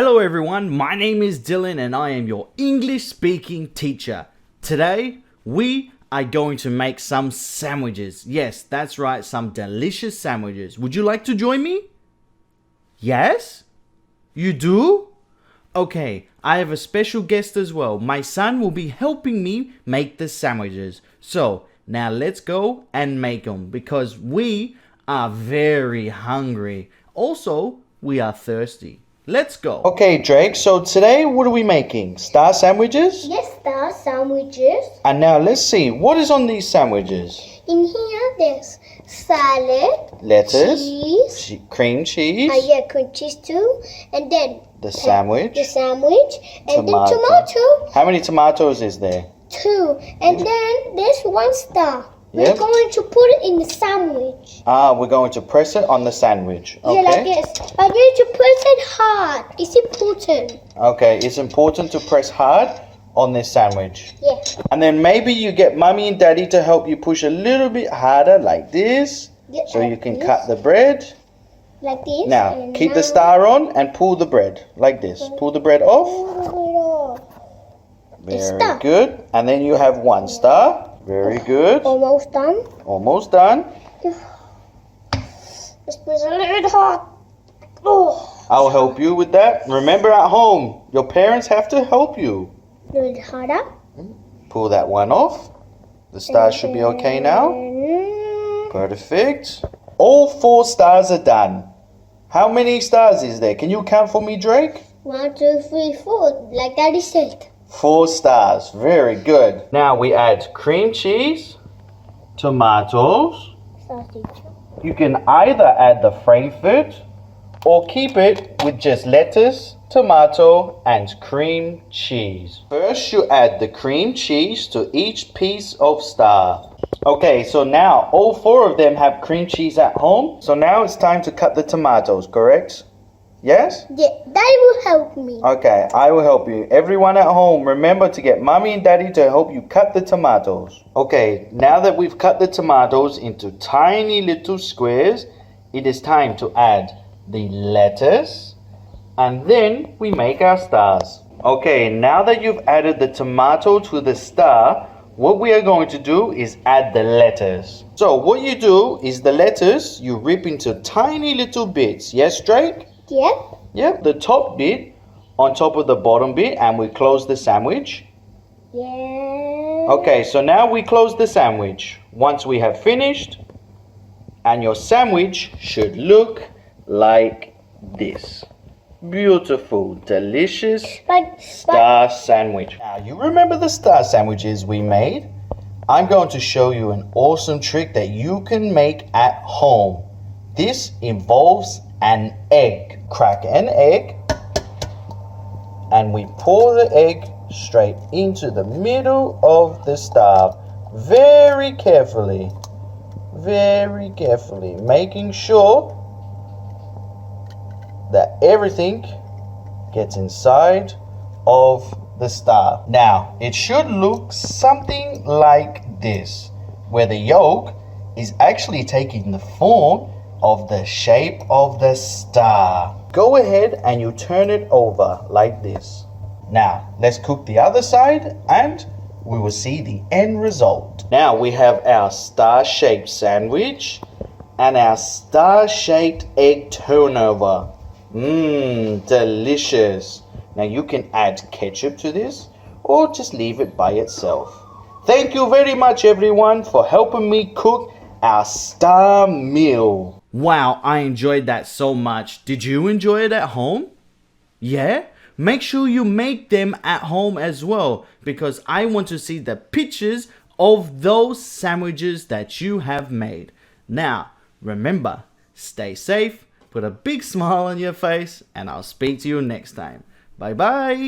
Hello everyone, my name is Dylan and I am your English speaking teacher. Today we are going to make some sandwiches. Yes, that's right, some delicious sandwiches. Would you like to join me? Yes? You do? Okay, I have a special guest as well. My son will be helping me make the sandwiches. So now let's go and make them because we are very hungry. Also, we are thirsty. Let's go. Okay, Drake, so today what are we making? Star sandwiches? Yes, star sandwiches. And now let's see, what is on these sandwiches? In here, there's salad, Lettuce, cheese, cream cheese, cream cheese too, and then the sandwich, and then tomato. How many tomatoes is there? 2, and then there's 1 star. Yep. We're going to put it in the sandwich. We're going to press it on the sandwich. Okay. Yeah, like this. But you need to press it hard. It's important. Okay, it's important to press hard on this sandwich. Yeah. And then maybe you get mommy and daddy to help you push a little bit harder like this. Yeah, So like you can this. cut the bread. Like this. Now, and keep the now star on and pull the bread like this. Pull the bread off. pull it off. Very Star. good. And then you have 1 star. Very good. Almost done. Almost done. Let's press a little bit hard. Oh. I'll help you with that. Remember at home, your parents have to help you. A little bit harder. Pull that one off. The stars should be okay now. And Perfect. All 4 stars are done. How many stars is there? Can you count for me, Drake? 1, 2, 3, 4, like Daddy said. 4 stars. Very good. Now we add cream cheese, tomatoes. Sausage. You can either add the Frankfurt or keep it with just lettuce, tomato, and cream cheese. First, you add the cream cheese to each piece of star. Okay, so now all 4 of them have cream cheese at home. So now it's time to cut the tomatoes, correct? Yes? Yeah, Daddy will help me. Okay, I will help you. Everyone at home, remember to get mommy and daddy to help you cut the tomatoes. Okay, now that we've cut the tomatoes into tiny little squares, it is time to add the lettuce, and then we make our stars. Okay, now that you've added the tomato to the star, what we are going to do is add the lettuce. So what you do is the lettuce, you rip into tiny little bits. Yes, Drake? Yep. Yep, the top bit on top of the bottom bit, and we close the sandwich. Yeah. Okay, so now we close the sandwich. Once we have finished, and your sandwich should look like this. Beautiful, delicious star sandwich. Now, you remember the star sandwiches we made? I'm going to show you an awesome trick that you can make at home. This involves an egg. Crack an egg, and we pour the egg straight into the middle of the star. Very carefully, making sure that everything gets inside of the star. Now, it should look something like this, where the yolk is actually taking the form of the shape of the star. Go ahead and you turn it over like this. Now, let's cook the other side and we will see the end result. Now we have our star-shaped sandwich and our star-shaped egg turnover. Delicious. Now you can add ketchup to this or just leave it by itself. Thank you very much everyone for helping me cook our star meal. Wow, I enjoyed that so much. Did you enjoy it at home? Yeah? Make sure you make them at home as well because I want to see the pictures of those sandwiches that you have made. Now, remember, stay safe, put a big smile on your face, and I'll speak to you next time. Bye bye.